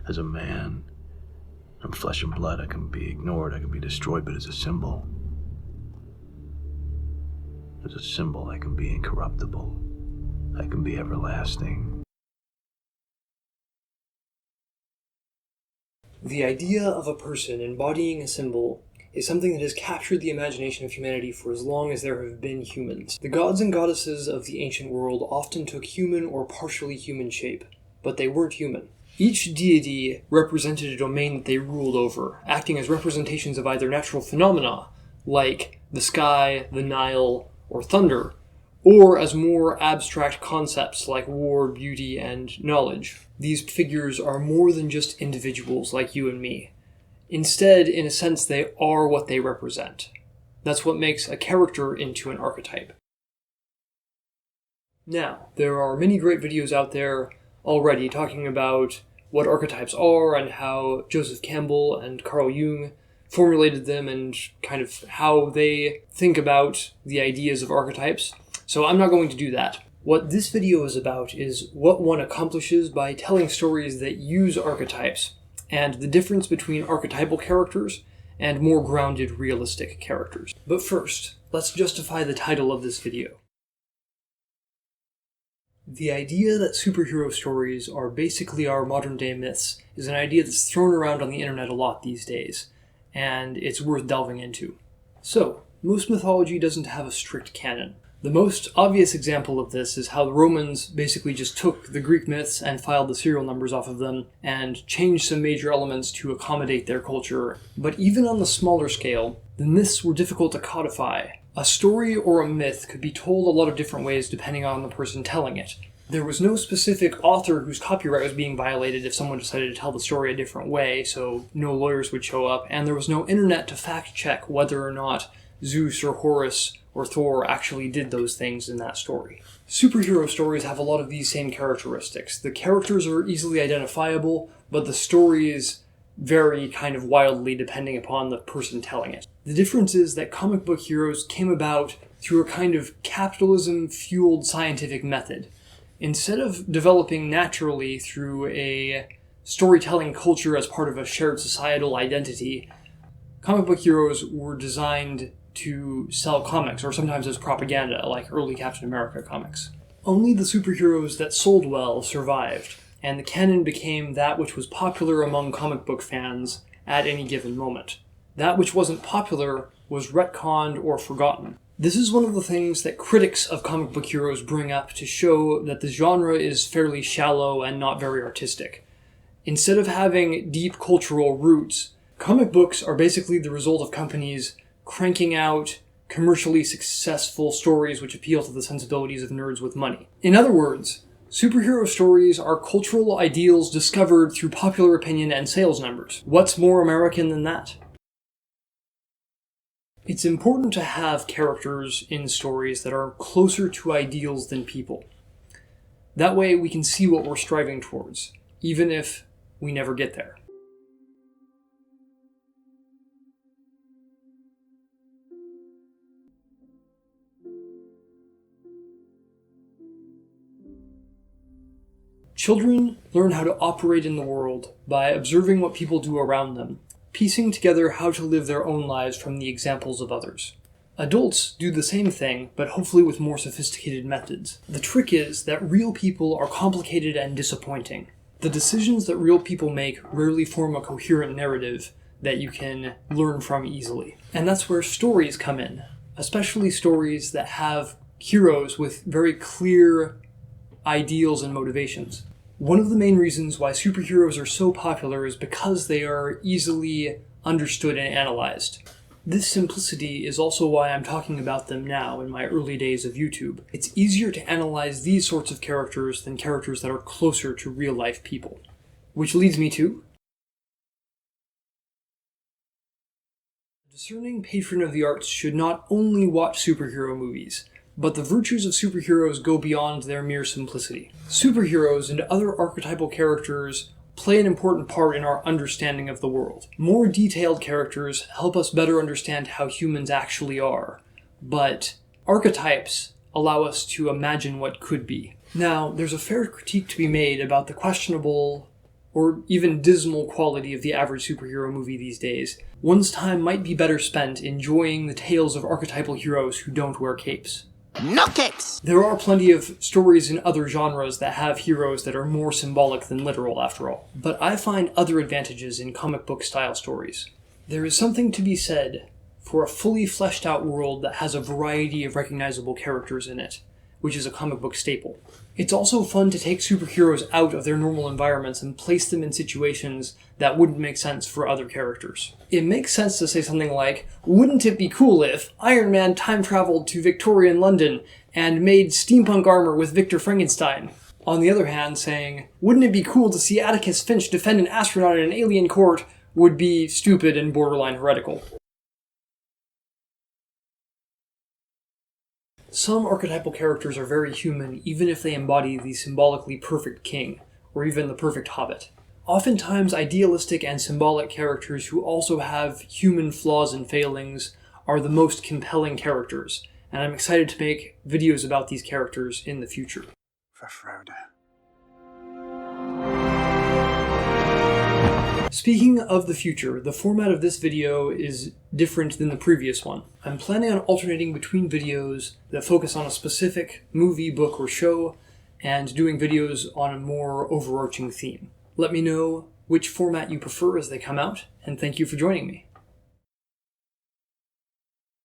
As a man, I'm flesh and blood. I can be ignored, I can be destroyed, but as a symbol, I can be incorruptible. I can be everlasting. The idea of a person embodying a symbol is something that has captured the imagination of humanity for as long as there have been humans. The gods and goddesses of the ancient world often took human or partially human shape, but they weren't human. Each deity represented a domain that they ruled over, acting as representations of either natural phenomena, like the sky, the Nile, or thunder, or as more abstract concepts like war, beauty, and knowledge. These figures are more than just individuals like you and me. Instead, in a sense, they are what they represent. That's what makes a character into an archetype. Now, there are many great videos out there already talking about what archetypes are and how Joseph Campbell and Carl Jung formulated them and kind of how they think about the ideas of archetypes. So I'm not going to do that. What this video is about is what one accomplishes by telling stories that use archetypes, and the difference between archetypal characters and more grounded, realistic characters. But first, let's justify the title of this video. The idea that superhero stories are basically our modern-day myths is an idea that's thrown around on the internet a lot these days, and it's worth delving into. So, most mythology doesn't have a strict canon. The most obvious example of this is how the Romans basically just took the Greek myths and filed the serial numbers off of them and changed some major elements to accommodate their culture. But even on the smaller scale, the myths were difficult to codify. A story or a myth could be told a lot of different ways depending on the person telling it. There was no specific author whose copyright was being violated if someone decided to tell the story a different way, so no lawyers would show up, and there was no internet to fact-check whether or not Zeus or Horus or Thor actually did those things in that story. Superhero stories have a lot of these same characteristics. The characters are easily identifiable, but the stories vary kind of wildly depending upon the person telling it. The difference is that comic book heroes came about through a kind of capitalism-fueled scientific method. Instead of developing naturally through a storytelling culture as part of a shared societal identity, comic book heroes were designed to sell comics, or sometimes as propaganda, like early Captain America comics. Only the superheroes that sold well survived, and the canon became that which was popular among comic book fans at any given moment. That which wasn't popular was retconned or forgotten. This is one of the things that critics of comic book heroes bring up to show that the genre is fairly shallow and not very artistic. Instead of having deep cultural roots, comic books are basically the result of companies cranking out commercially successful stories which appeal to the sensibilities of nerds with money. In other words, superhero stories are cultural ideals discovered through popular opinion and sales numbers. What's more American than that? It's important to have characters in stories that are closer to ideals than people. That way we can see what we're striving towards, even if we never get there. Children learn how to operate in the world by observing what people do around them, piecing together how to live their own lives from the examples of others. Adults do the same thing, but hopefully with more sophisticated methods. The trick is that real people are complicated and disappointing. The decisions that real people make rarely form a coherent narrative that you can learn from easily. And that's where stories come in, especially stories that have heroes with very clear ideals and motivations. One of the main reasons why superheroes are so popular is because they are easily understood and analyzed. This simplicity is also why I'm talking about them now in my early days of YouTube. It's easier to analyze these sorts of characters than characters that are closer to real-life people. Which leads me to... a discerning patron of the arts should not only watch superhero movies, but the virtues of superheroes go beyond their mere simplicity. Superheroes and other archetypal characters play an important part in our understanding of the world. More detailed characters help us better understand how humans actually are, but archetypes allow us to imagine what could be. Now, there's a fair critique to be made about the questionable or even dismal quality of the average superhero movie these days, one's time might be better spent enjoying the tales of archetypal heroes who don't wear capes. No capes! There are plenty of stories in other genres that have heroes that are more symbolic than literal, after all. But I find other advantages in comic book style stories. There is something to be said for a fully fleshed out world that has a variety of recognizable characters in it, which is a comic book staple. It's also fun to take superheroes out of their normal environments and place them in situations that wouldn't make sense for other characters. It makes sense to say something like, wouldn't it be cool if Iron Man time traveled to Victorian London and made steampunk armor with Victor Frankenstein? On the other hand, saying, wouldn't it be cool to see Atticus Finch defend an astronaut in an alien court would be stupid and borderline heretical. Some archetypal characters are very human, even if they embody the symbolically perfect king, or even the perfect hobbit. Oftentimes, idealistic and symbolic characters who also have human flaws and failings are the most compelling characters, and I'm excited to make videos about these characters in the future. For Frodo. Speaking of the future, the format of this video is different than the previous one. I'm planning on alternating between videos that focus on a specific movie, book, or show, and doing videos on a more overarching theme. Let me know which format you prefer as they come out, and thank you for joining me.